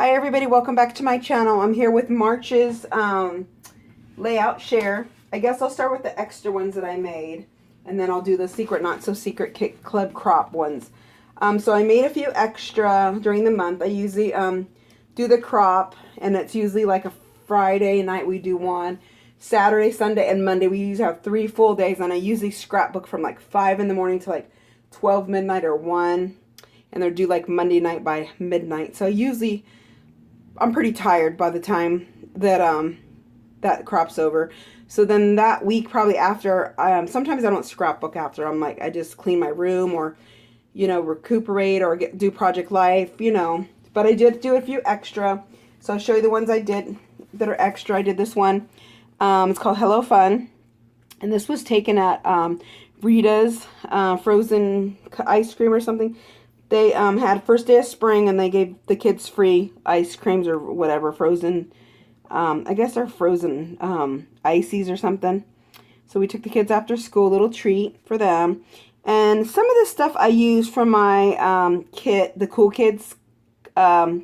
Hi everybody, welcome back to my channel. I'm here with March's layout share. I guess I'll start with the extra ones that I made, and then I'll do the secret not so secret Kit Club crop ones. So I made a few extra during the month. I usually do the crop, and it's usually like a Friday night we do one. Saturday, Sunday, and Monday we usually have 3 full days, and I usually scrapbook from like 5 in the morning to like 12 midnight or 1, and they're due like Monday night by midnight. So I'm pretty tired by the time that that crop's over. So then that week, probably after, sometimes I don't scrapbook after. I'm like, I just clean my room, or recuperate, or do Project Life, But I did do a few extra, so I'll show you the ones I did that are extra. I did this one. It's called Hello Fun, and this was taken at Rita's frozen ice cream or something. They had first day of spring, and they gave the kids free ice creams or whatever, frozen, I guess they're frozen ices or something. So we took the kids after school, little treat for them. And some of this stuff I used from my kit, the Cool Kids. I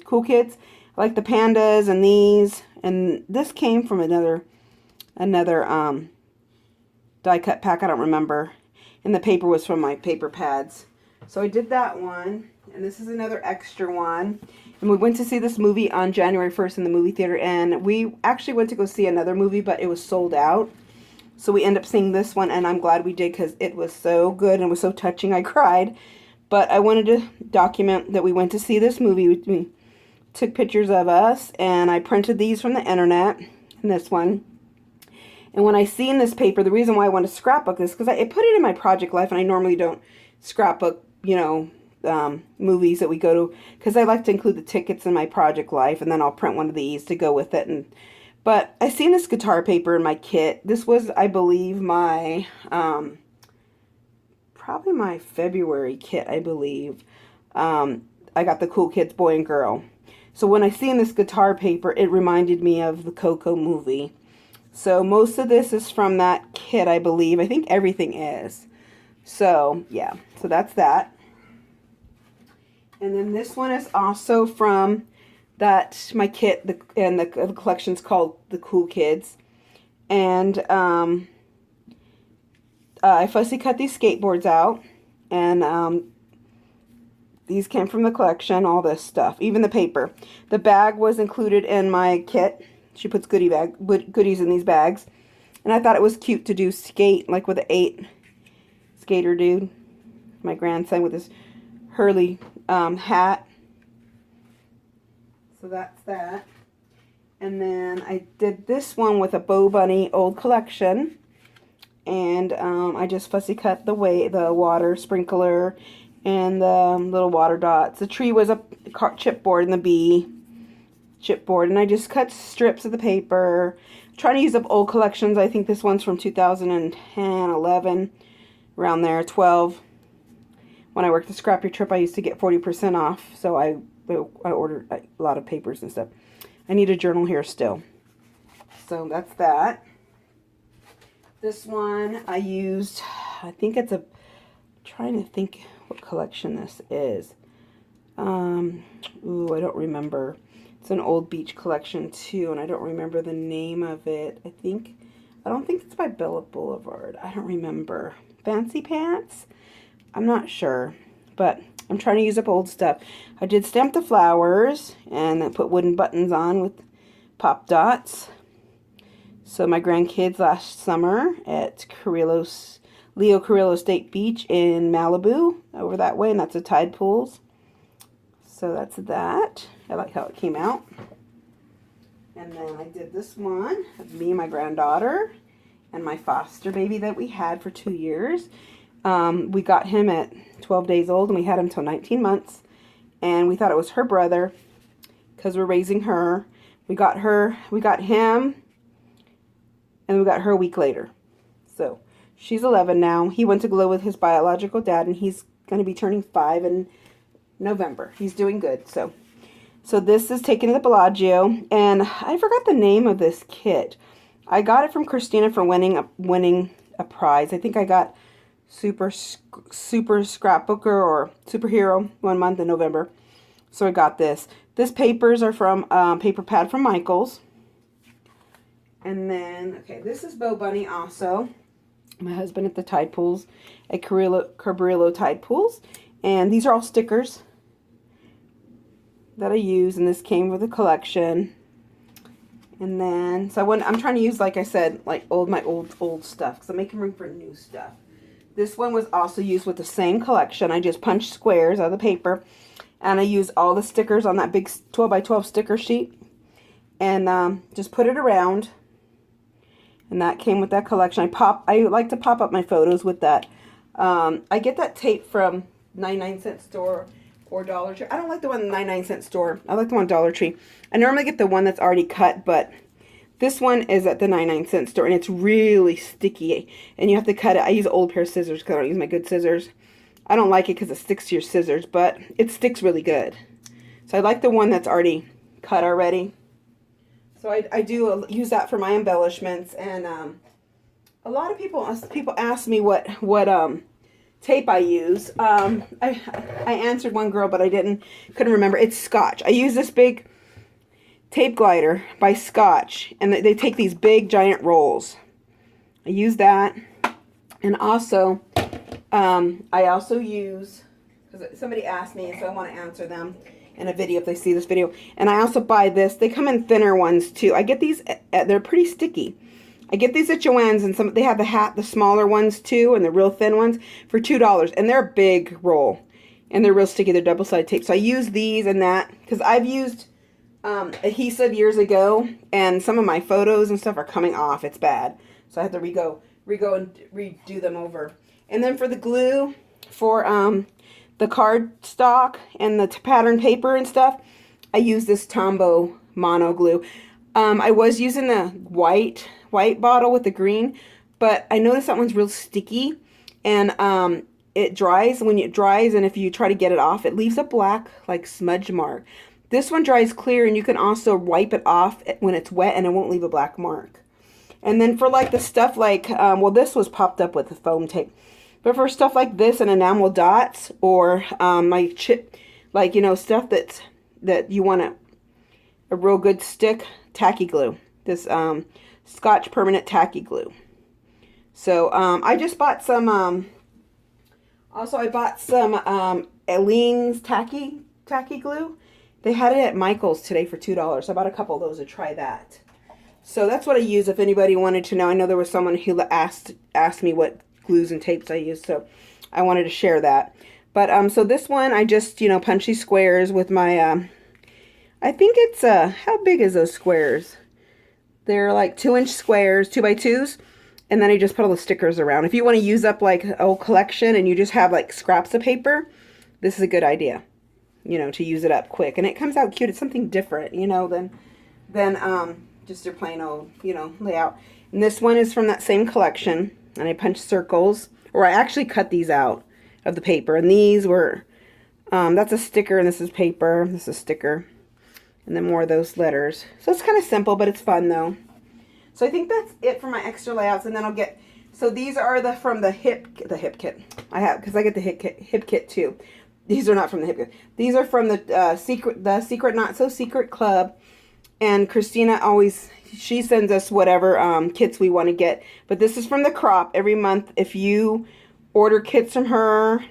like the pandas and these. And this came from another die cut pack, I don't remember. And the paper was from my paper pads. So I did that one, and this is another extra one. And we went to see this movie on January 1st in the movie theater, and we actually went to go see another movie, but it was sold out. So we ended up seeing this one, and I'm glad we did because it was so good and was so touching. I cried. But I wanted to document that we went to see this movie. We took pictures of us, and I printed these from the internet, and this one. And when I seen this paper, the reason why I wanted to scrapbook this, because I put it in my Project Life, and I normally don't scrapbook movies that we go to, because I like to include the tickets in my Project Life, and then I'll print one of these to go with it. But I seen this guitar paper in my kit. This was, I believe, my probably my February kit, I believe. I got the Cool Kids Boy and Girl. So when I seen this guitar paper, it reminded me of the Coco movie. So most of this is from that kit, I believe. I think everything is. So yeah, so that's that. And then this one is also from my kit, and the collection's called The Cool Kids. And I fussy cut these skateboards out, and these came from the collection, all this stuff, even the paper. The bag was included in my kit. She puts goodies in these bags. And I thought it was cute to do skate, like with an 8 skater dude. My grandson with his Hurley hat. So that's that. And then I did this one with a Bo Bunny old collection. And I just fussy cut the water sprinkler and the little water dots. The tree was a chipboard, and the bee chipboard. And I just cut strips of the paper. I'm trying to use up old collections. I think this one's from 2010, 11, around there, 12. When I worked the Scrap Your Trip, I used to get 40% off, so I ordered a lot of papers and stuff. I need a journal here still. So that's that. This one I used, I think it's trying to think what collection this is. Ooh, I don't remember. It's an old beach collection too, and I don't remember the name of it. I don't think it's by Bella Boulevard. I don't remember. Fancy Pants? I'm not sure, but I'm trying to use up old stuff. I did stamp the flowers, and I put wooden buttons on with pop dots. So my grandkids last summer at Leo Carrillo State Beach in Malibu, over that way, and that's the tide pools. So that's that. I like how it came out. And then I did this one of me and my granddaughter and my foster baby that we had for 2 years. We got him at 12 days old, and we had him till 19 months. And we thought it was her brother because we're raising her. We got him, and we got her a week later. So she's 11 now. He went to glow with his biological dad, and he's going to be turning 5 in November. He's doing good. So this is taken to the Bellagio, and I forgot the name of this kit. I got it from Christina for winning a prize. I think I got super scrapbooker or superhero 1 month in November. So I got this. This papers are from paper pad from Michaels. And then, okay, this is Bo Bunny also. My husband at the Tide Pools, at Cabrillo Tide Pools. And these are all stickers that I use, and this came with a collection. And then, so I'm trying to use, like I said, like my old stuff, because I'm making room for new stuff. This one was also used with the same collection. I just punched squares out of the paper, and I used all the stickers on that big 12 by 12 sticker sheet, and just put it around. And that came with that collection. I like to pop up my photos with that. I get that tape from 99-cent store or Dollar Tree. I don't like the one in the 99-cent store. I like the one at Dollar Tree. I normally get the one that's already cut, but this one is at the 99-cent store, and it's really sticky, and you have to cut it. I use an old pair of scissors because I don't use my good scissors. I don't like it because it sticks to your scissors, but it sticks really good. So I like the one that's already cut already. So I do use that for my embellishments, and a lot of people ask me what tape I use. I answered one girl, but couldn't remember. It's Scotch. I use this big tape glider by Scotch, and they take these big giant rolls. I use that, and also I also use, because somebody asked me, so I want to answer them in a video if they see this video. And I also buy this. They come in thinner ones too. I get these, they're pretty sticky. I get these at Joann's, and they have the smaller ones too, and the real thin ones for $2. And they're a big roll, and they're real sticky. They're double-sided tape. So I use these and that, because I've used adhesive years ago, and some of my photos and stuff are coming off. It's bad. So I have to re-go and redo them over. And then for the glue, for the card stock and the pattern paper and stuff, I use this Tombow mono glue. I was using the white bottle with the green, but I noticed that one's real sticky, and it dries. When it dries, and if you try to get it off, it leaves a black like smudge mark. This one dries clear, and you can also wipe it off when it's wet, and it won't leave a black mark. And then for like the stuff like, well, this was popped up with the foam tape. But for stuff like this and enamel dots, or my chip, like, you know, stuff that you want a real good stick, tacky glue. This Scotch permanent tacky glue. So I just bought some. Also, I bought some Aleene's tacky glue. They had it at Michael's today for $2. So I bought a couple of those to try that. So that's what I use. If anybody wanted to know, I know there was someone who asked me what glues and tapes I use, so I wanted to share that. But so this one, I just, you know, punch these squares with my I think it's how big is those squares? They're like 2-inch squares, 2x2s, and then I just put all the stickers around. If you want to use up like an old collection and you just have like scraps of paper, this is a good idea, you know, to use it up quick. And it comes out cute. It's something different, you know, than just your plain old, you know, layout. And this one is from that same collection. And I punched circles, or I actually cut these out of the paper. And these were, that's a sticker, and this is paper. This is a sticker. And then more of those letters. So it's kind of simple, but it's fun though. So I think that's it for my extra layouts. And then I'll get, so these are from the hip kit. I have, because I get the hip kit too. These are not from the hip kit. These are from the Secret Not So Secret Club. And Christina always, she sends us whatever kits we want to get. But this is from the crop every month. If you order kits from her,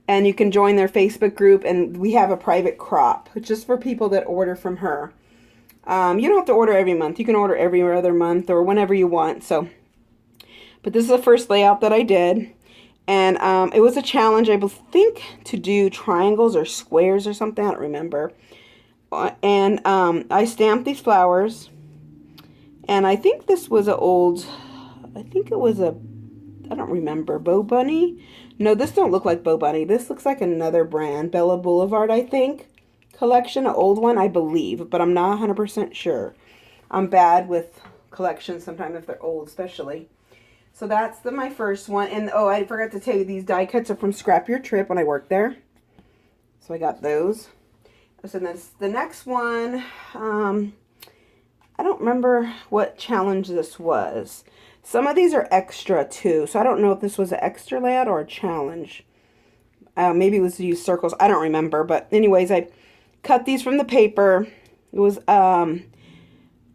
and you can join their Facebook group, and we have a private crop, just for people that order from her. You don't have to order every month. You can order every other month or whenever you want. So, but this is the first layout that I did. And it was a challenge, I think, to do triangles or squares or something. I don't remember. And I stamped these flowers, and I think this was an old, I think it was a, I don't remember, Bo Bunny? No, this don't look like Bo Bunny. This looks like another brand, Bella Boulevard, I think, collection, an old one, I believe, but I'm not 100% sure. I'm bad with collections sometimes if they're old, especially. So that's my first one, and oh, I forgot to tell you, these die cuts are from Scrap Your Trip when I worked there. So I got those. So the next one, I don't remember what challenge this was. Some of these are extra too, so I don't know if this was an extra layout or a challenge. Maybe it was to use circles. I don't remember, but anyways, cut these from the paper. It was, I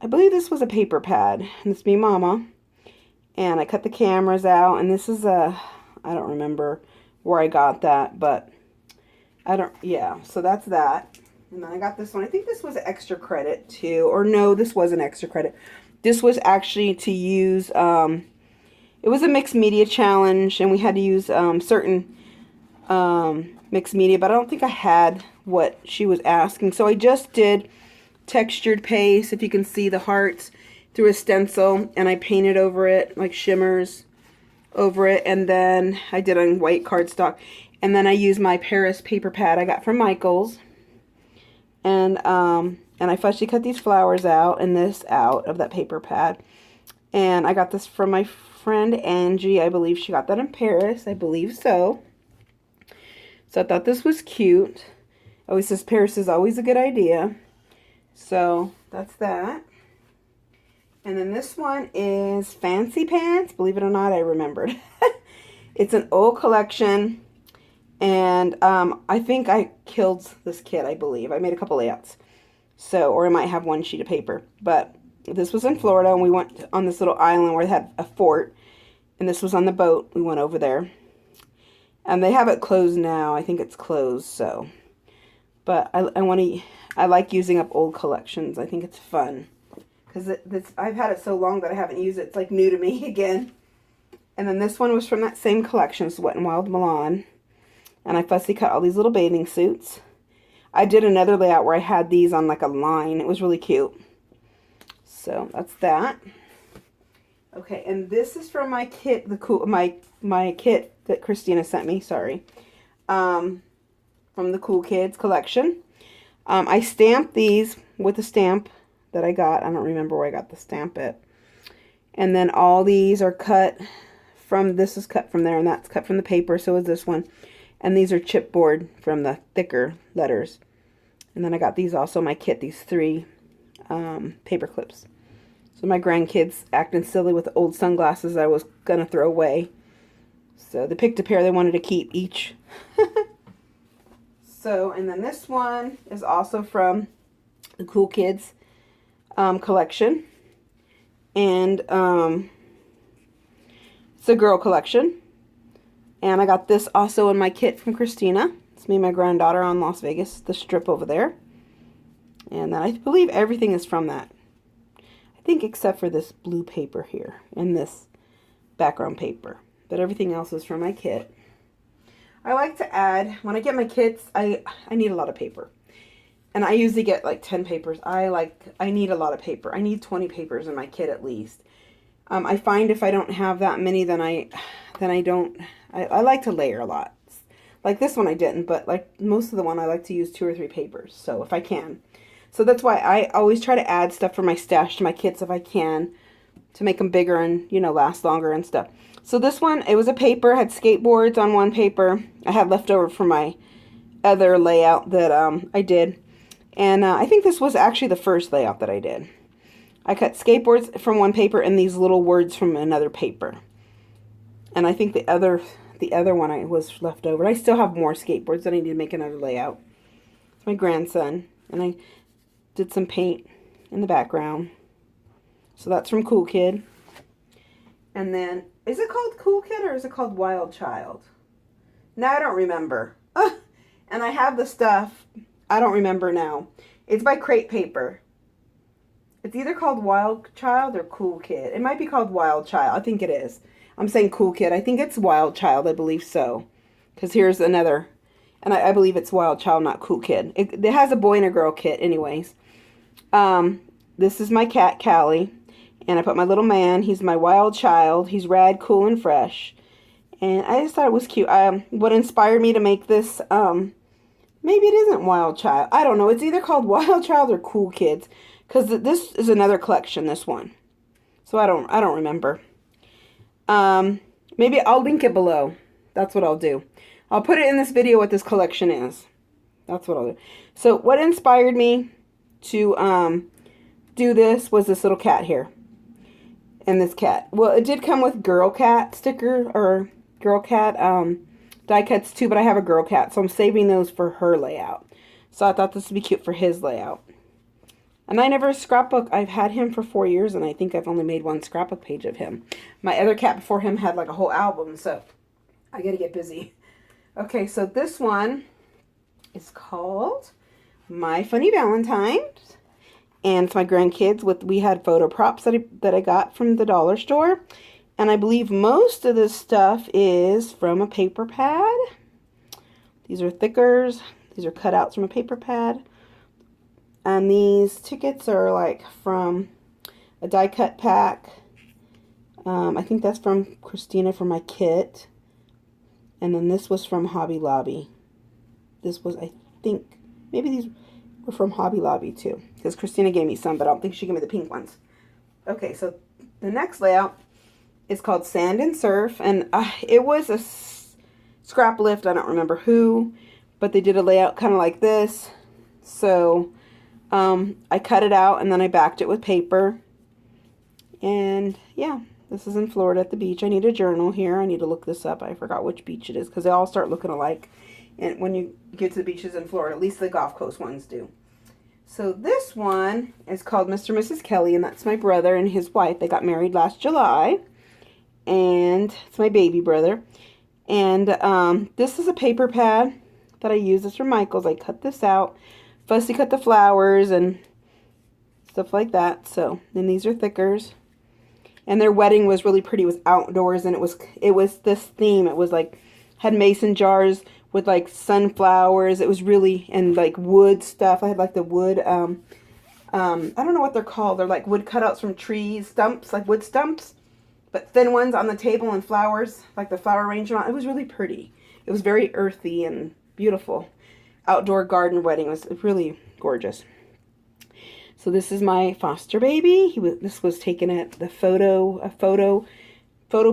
believe this was a paper pad. And this is me, Mama. And I cut the cameras out. And this is I don't remember where I got that, but yeah. So that's that. And then I got this one. I think this was extra credit too. Or no, this wasn't extra credit. This was actually to use, it was a mixed media challenge. And we had to use certain mixed media. But I don't think I had what she was asking. So I just did textured paste. If you can see the hearts through a stencil. And I painted over it, like shimmers over it. And then I did on white cardstock. And then I used my Paris paper pad I got from Michael's. And I freshly cut these flowers out and this out of that paper pad. And I got this from my friend Angie. I believe she got that in Paris. I believe so. So I thought this was cute. Always says Paris is always a good idea. So that's that. And then this one is Fancy Pants. Believe it or not, I remembered. It's an old collection. And I think I killed this kit, I believe. I made a couple layouts. So, or I might have one sheet of paper. But this was in Florida, and we went on this little island where they had a fort. And this was on the boat. We went over there. And they have it closed now. I think it's closed, so. But I like using up old collections. I think it's fun. Because I've had it so long that I haven't used it. It's like new to me again. And then this one was from that same collection. It's Wet n Wild Milan. And I fussy cut all these little bathing suits. I did another layout where I had these on like a line. It was really cute. So that's that. Okay, and this is from my kit, my kit that Christina sent me. Sorry, from the Cool Kids collection. I stamped these with a stamp that I got. I don't remember where I got the stamp at. And then all these are cut from. This is cut from there, and that's cut from the paper. So is this one. And these are chipboard from the thicker letters. And then I got these also, my kit, these 3 paper clips. So my grandkids acting silly with the old sunglasses I was going to throw away. So they picked a pair they wanted to keep each. So, and then this one is also from the Cool Kids collection. And it's a girl collection. And I got this also in my kit from Christina. It's me and my granddaughter on Las Vegas, the strip over there. And then I believe everything is from that. I think except for this blue paper here and this background paper. But everything else is from my kit. I like to add, when I get my kits, I need a lot of paper. And I usually get like 10 papers. I need a lot of paper. I need 20 papers in my kit at least. I find if I don't have that many, then I don't. I like to layer a lot. Like this one I didn't, but like most of the one I like to use 2 or 3 papers. So if I can. So that's why I always try to add stuff from my stash to my kits if I can. To make them bigger and, you know, last longer and stuff. So this one, it was a paper. Had skateboards on one paper. I had leftover from my other layout that I did. And I think this was actually the first layout that I did. I cut skateboards from one paper and these little words from another paper. And I think the other one was left over. I still have more skateboards that I need to make another layout. It's my grandson. And I did some paint in the background. So that's from Cool Kid. And then, is it called Cool Kid or is it called Wild Child? Now I don't remember. And I have the stuff. I don't remember now. It's by Crate Paper. It's either called Wild Child or Cool Kid. It might be called Wild Child. I think it is. I'm saying Cool Kid. I think it's Wild Child. I believe so. Because here's another. And I believe it's Wild Child, not Cool Kid. It has a boy and a girl kit anyways. This is my cat, Callie. And I put my little man. He's my wild child. He's rad, cool, and fresh. And I just thought it was cute. What inspired me to make this, maybe it isn't Wild Child. I don't know. It's either called Wild Child or Cool Kids. Because this is another collection, this one. So I don't remember. Maybe I'll link it below. That's what I'll do. I'll put it in this video what this collection is. That's what I'll do. So what inspired me to do this was this little cat here. And this cat. Well, it did come with girl cat sticker or girl cat die cuts too, but I have a girl cat, so I'm saving those for her layout. So I thought this would be cute for his layout. And I never scrapbook. I've had him for 4 years, and I think I've only made one scrapbook page of him. My other cat before him had like a whole album, so I gotta get busy. Okay, so this one is called My Funny Valentine's. And it's my grandkids. We had photo props that I got from the dollar store. And I believe most of this stuff is from a paper pad. These are thickers. These are cutouts from a paper pad. And these tickets are like from a die cut pack. I think that's from Christina for my kit. And then this was from Hobby Lobby. This was, I think, maybe these were from Hobby Lobby too. Because Christina gave me some, but I don't think she gave me the pink ones. Okay, so the next layout is called Sand and Surf. And it was a scrap lift. I don't remember who. But they did a layout kind of like this. So I cut it out and then I backed it with paper. And yeah, this is in Florida at the beach. I need a journal here. I need to look this up. I forgot which beach it is because they all start looking alike. And when you get to the beaches in Florida, at least the Gulf Coast ones do. So this one is called Mr. and Mrs. Kelly, and that's my brother and his wife. They got married last July. And it's my baby brother. And this is a paper pad that I use. It's from Michael's. I cut this out. Fussy cut the flowers and stuff like that. So then these are thickers. And their wedding was really pretty. It was outdoors, and it was this theme. It was like had mason jars with like sunflowers. It was really, and like wood stuff. I had like the wood I don't know what they're called. They're like wood cutouts from trees, stumps, like wood stumps, but thin ones on the table and flowers, like the flower arrangement. It was really pretty. It was very earthy and beautiful. Outdoor garden wedding. It was really gorgeous. So this is my foster baby. This was taken at the photo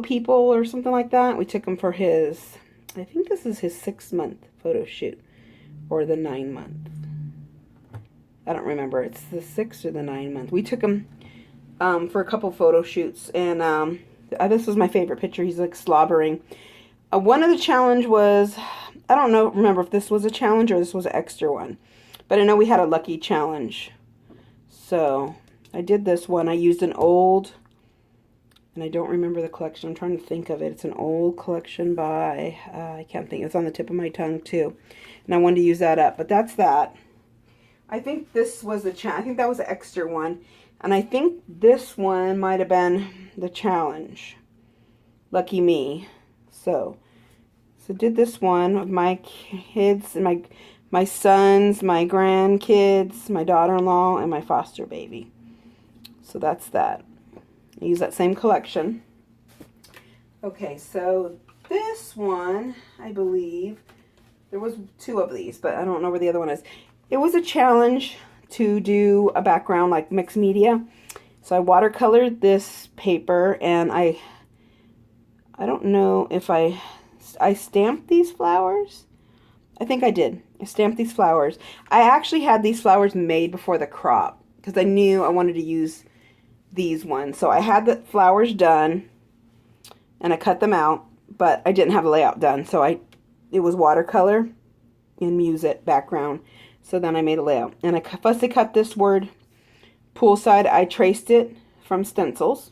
people or something like that. We took him for his, I think this is his 6-month photo shoot or the 9-month. I don't remember. It's the 6 or the 9-month. We took him for a couple photo shoots, and this was my favorite picture. He's like slobbering. One of the challenge was, I don't know, remember if this was a challenge or this was an extra one, but I know we had a lucky challenge. So I did this one. I used an old, and I don't remember the collection. I'm trying to think of it. It's an old collection by, I can't think. It's on the tip of my tongue too. And I wanted to use that up, but that's that. I think this was the I think that was the extra one. And I think this one might have been the challenge. Lucky me. So did this one of my kids and my sons, my grandkids, my daughter-in-law, and my foster baby. So that's that. I use that same collection. Okay, so this one, I believe, there was 2 of these, but I don't know where the other one is. It was a challenge to do a background like mixed media. So I watercolored this paper, and I don't know if I stamped these flowers. I think I did. I stamped these flowers. I actually had these flowers made before the crop because I knew I wanted to use these ones. So I had the flowers done and I cut them out, but I didn't have the layout done. So it was watercolor and music background. So then I made a layout. And I fussy cut this word poolside. I traced it from stencils.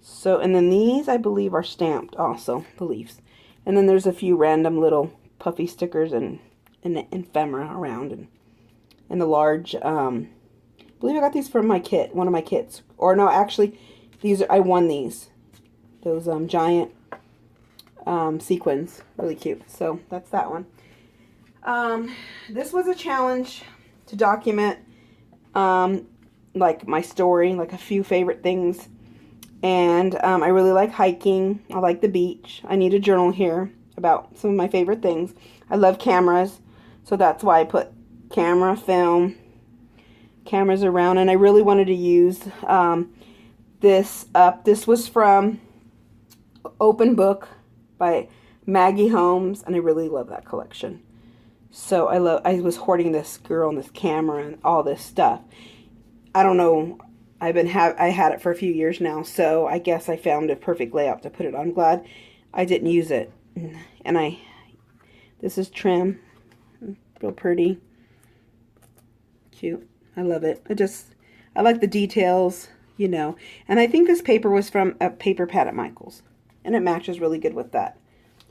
So, and then these I believe are stamped also, the leaves. And then there's a few random little puffy stickers and ephemera around, and the large, I believe I got these from my kit, one of my kits. Or no, actually, I won these. Those giant sequins, really cute. So that's that one. This was a challenge to document like my story, like a few favorite things. And I really like hiking. I like the beach. I need a journal here about some of my favorite things. I love cameras, so that's why I put camera, film, cameras around. And I really wanted to use this up. This was from Open Book by Maggie Holmes, and I really love that collection. So I was hoarding this girl and this camera and all this stuff. I don't know. I had it for a few years now, so I guess I found a perfect layout to put it on. I'm glad I didn't use it. And this is trim, real pretty. cute. I love it. I like the details, you know. And I think this paper was from a paper pad at Michael's. And it matches really good with that.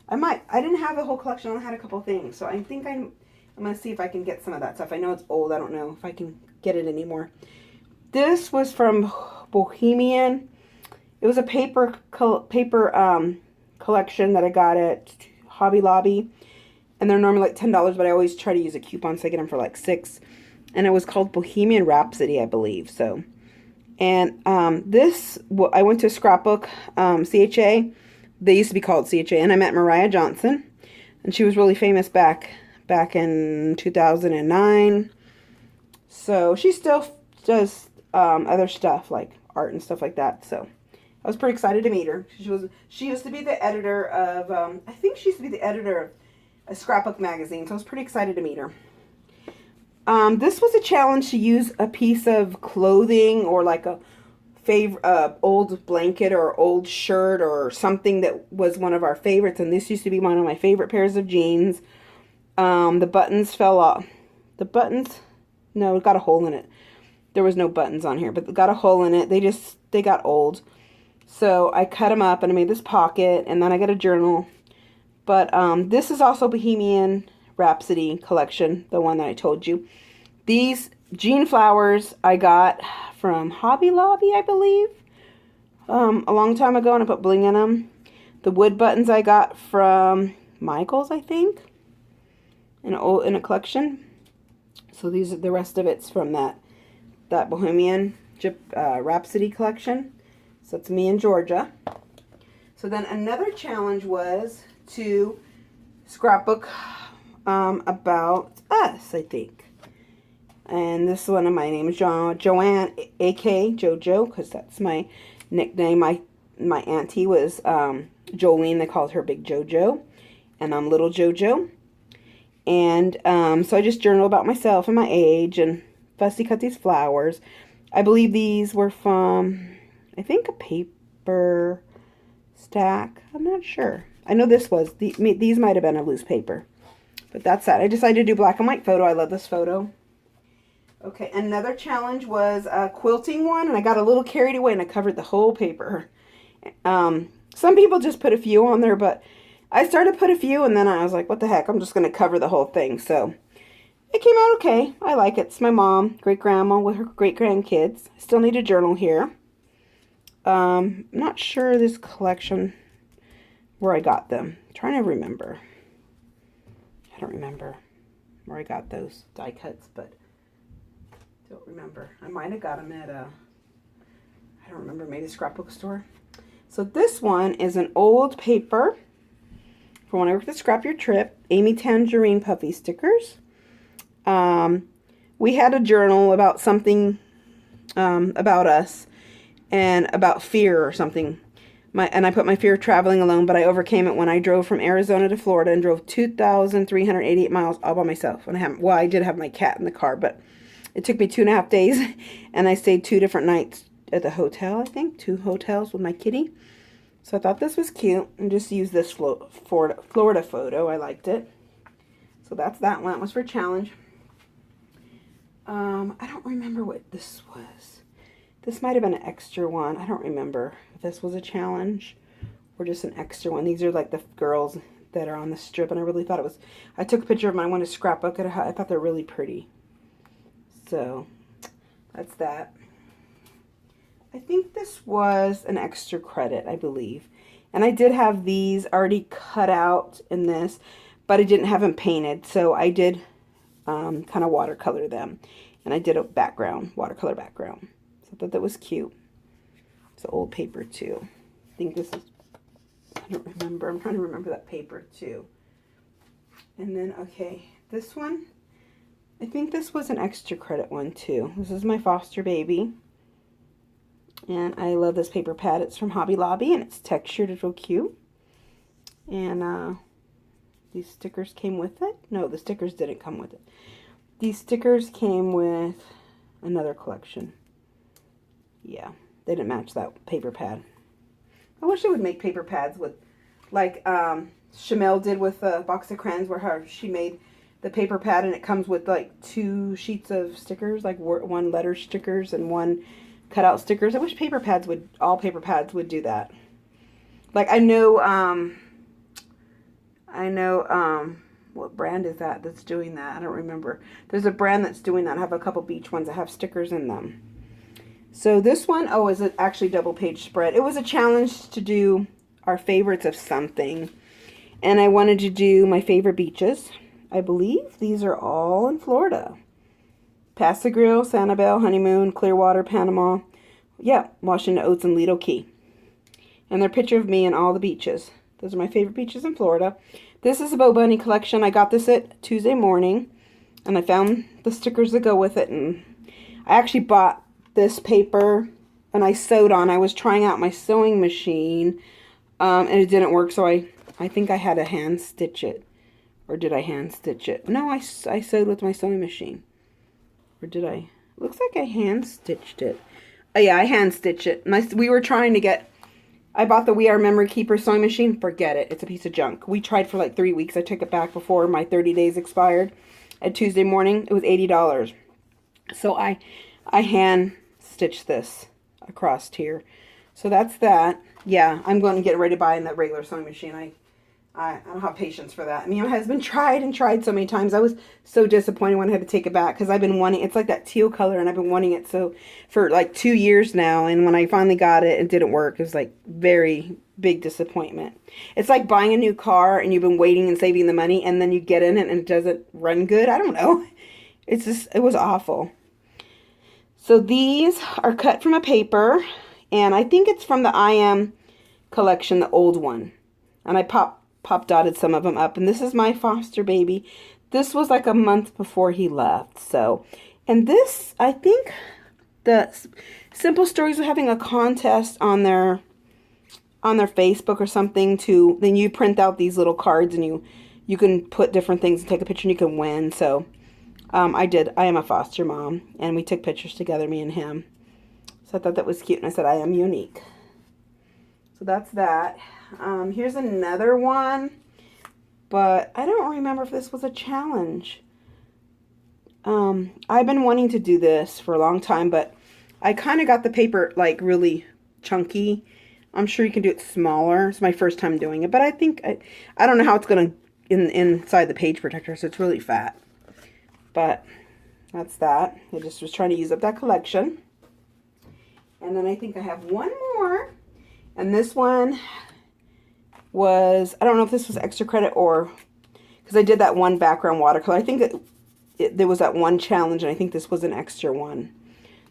I didn't have the whole collection. I only had a couple things. So I think I'm going to see if I can get some of that stuff. I know it's old. I don't know if I can get it anymore. This was from Bohemian. It was a paper collection that I got at Hobby Lobby. And they're normally like $10, but I always try to use a coupon so I get them for like $6. And it was called Bohemian Rhapsody, I believe. So, and I went to Scrapbook, CHA. They used to be called CHA, and I met Mariah Johnson, and she was really famous back in 2009. So she still does other stuff like art and stuff like that. So I was pretty excited to meet her. She used to be the editor of I think she used to be the editor of a Scrapbook magazine. So I was pretty excited to meet her. This was a challenge to use a piece of clothing or like a old blanket or old shirt or something that was one of our favorites. And this used to be one of my favorite pairs of jeans. The buttons fell off. No, it got a hole in it. There was no buttons on here, but it got a hole in it. They got old. So I cut them up and I made this pocket, and then I got a journal. But this is also Bohemian Rhapsody collection, the one that I told you. These jean flowers I got from Hobby Lobby, I believe, a long time ago, and I put bling in them. The wood buttons I got from Michael's, I think, in a collection. So these are the rest of it's from that Bohemian Rhapsody collection. So it's me and Georgia. So then another challenge was to scrapbook about us, I think. And this one of my name is Joanne, a.k.a. JoJo, because that's my nickname. My auntie was Jolene. They called her Big JoJo, and I'm Little JoJo. And so I just journal about myself and my age and fussy cut these flowers. I believe these were from, I think, a paper stack. I'm not sure. I know this was, these might have been a loose paper. But that's that. I decided to do black and white photo. I love this photo. Okay, another challenge was a quilting one, and I got a little carried away and I covered the whole paper. Some people just put a few on there, but I started to put a few, and then I was like, what the heck, I'm just going to cover the whole thing. So it came out okay. I like it. It's my mom, great-grandma with her great-grandkids. I still need a journal here. I'm not sure this collection, where I got them. I'm trying to remember. I don't remember where I got those die cuts, but don't remember. I might have got them at I don't remember, maybe a scrapbook store. So this one is an old paper from when I worked at Scrap Your Trip, Amy Tangerine Puffy stickers. We had a journal about something about us and about fear or something. And I put my fear of traveling alone, but I overcame it when I drove from Arizona to Florida and drove 2,388 miles all by myself. And I did have my cat in the car, but it took me 2.5 days, and I stayed 2 different nights at the hotel, I think. 2 hotels with my kitty. So I thought this was cute, and just used this Florida photo. I liked it. So that's that one. That was for challenge. I don't remember what this was. This might have been an extra one. I don't remember if this was a challenge or just an extra one. These are like the girls that are on the strip, and I really thought it was... I took a picture of them. I wanted to scrapbook it. I thought they're really pretty. So that's that. I think this was an extra credit, I believe. And I did have these already cut out in this, but I didn't have them painted. So I did kind of watercolor them. And I did a watercolor background. So I thought that was cute. It's old paper too. I think this is, I don't remember. I'm trying to remember that paper too. And then, okay, this one. I think this was an extra credit one too. This is my foster baby. And I love this paper pad. It's from Hobby Lobby, and it's textured. It's real cute. And these stickers came with it. No, the stickers didn't come with it. These stickers came with another collection. Yeah, they didn't match that paper pad. I wish they would make paper pads with, like Shamel did with a box of crayons, where she made the paper pad, and it comes with like 2 sheets of stickers, like 1 letter stickers and 1 cutout stickers. I wish all paper pads would do that. Like I know, what brand is that's doing that? I don't remember. There's a brand that's doing that. I have a couple beach ones that have stickers in them. So this one, is it actually double page spread? It was a challenge to do our favorites of something. And I wanted to do my favorite beaches. I believe these are all in Florida. Pascagoula, Sanibel, Honeymoon, Clearwater, Panama. Yeah, Washington Oats, and Lido Key. And they're a picture of me and all the beaches. Those are my favorite beaches in Florida. This is a Bo Bunny collection. I got this at Tuesday morning. And I found the stickers that go with it. And I actually bought this paper and I sewed on. I was trying out my sewing machine. And it didn't work, so I think I had to hand stitch it. Or did I hand stitch it? No, I sewed with my sewing machine. Or did I? Looks like I hand stitched it. Oh yeah, I hand stitched it. We were trying to get, I bought the We Are Memory Keeper sewing machine. Forget it. It's a piece of junk. We tried for like 3 weeks. I took it back before my 30 days expired. At Tuesday morning, it was $80. So I hand stitched this across here. So that's that. Yeah, I'm going to get ready to buy in that regular sewing machine. I don't have patience for that. I mean, my husband tried and tried so many times. I was so disappointed when I had to take it back because I've been wanting, it's like that teal color, and I've been wanting it for like 2 years now. And when I finally got it, it didn't work. It was like very big disappointment. It's like buying a new car and you've been waiting and saving the money, and then you get in it and it doesn't run good. I don't know. It's just, it was awful. So these are cut from a paper, and I think it's from the I Am collection, the old one. And I pop dotted some of them up. And this is my foster baby. This was like a month before he left. So, and this, I think the Simple Stories were having a contest on their Facebook or something to, then you print out these little cards and you can put different things and take a picture and you can win. So I did. I am a foster mom, and we took pictures together, me and him. So I thought that was cute, and I said I am unique. So that's that. Here's another one, but I don't remember if this was a challenge. I've been wanting to do this for a long time, but I kind of got the paper like really chunky. I'm sure you can do it smaller. It's my first time doing it, but I think, I don't know how it's going to inside the page protector, so it's really fat. But that's that. I just was trying to use up that collection. And then I think I have one more. And this one was, I don't know if this was extra credit or, because I did that one background watercolor. I think there was that one challenge, and I think this was an extra one.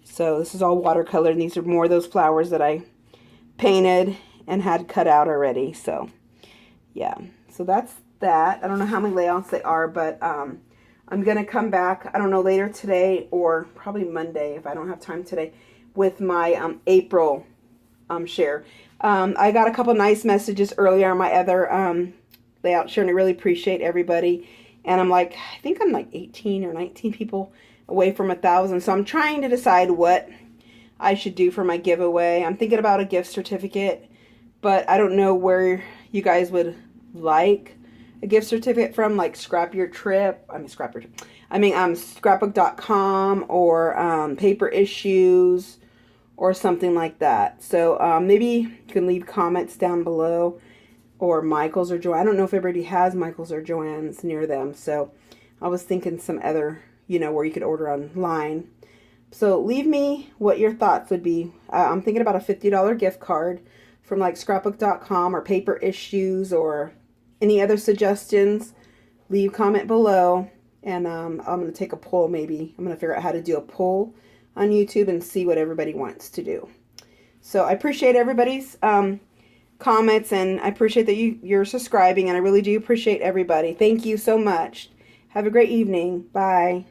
So this is all watercolor, and these are more of those flowers that I painted and had cut out already. So yeah, so that's that. I don't know how many layouts they are, but I'm going to come back, I don't know, later today or probably Monday if I don't have time today with my April share. I got a couple nice messages earlier on my other layout share, and I really appreciate everybody. And I'm like, I think I'm like 18 or 19 people away from 1,000. So I'm trying to decide what I should do for my giveaway. I'm thinking about a gift certificate, but I don't know where you guys would like a gift certificate from, like Scrapbook.com or Paper Issues or something like that. So maybe you can leave comments down below, or Michael's or Joanne. I don't know if everybody has Michael's or Joanne's near them. So I was thinking some other, where you could order online. So leave me what your thoughts would be. I'm thinking about a $50 gift card from like Scrapbook.com or Paper Issues, or any other suggestions. Leave a comment below, and I'm going to take a poll. Maybe I'm going to figure out how to do a poll on YouTube and see what everybody wants to do. So I appreciate everybody's comments, and I appreciate that you're subscribing, and I really do appreciate everybody. Thank you so much. Have a great evening. Bye.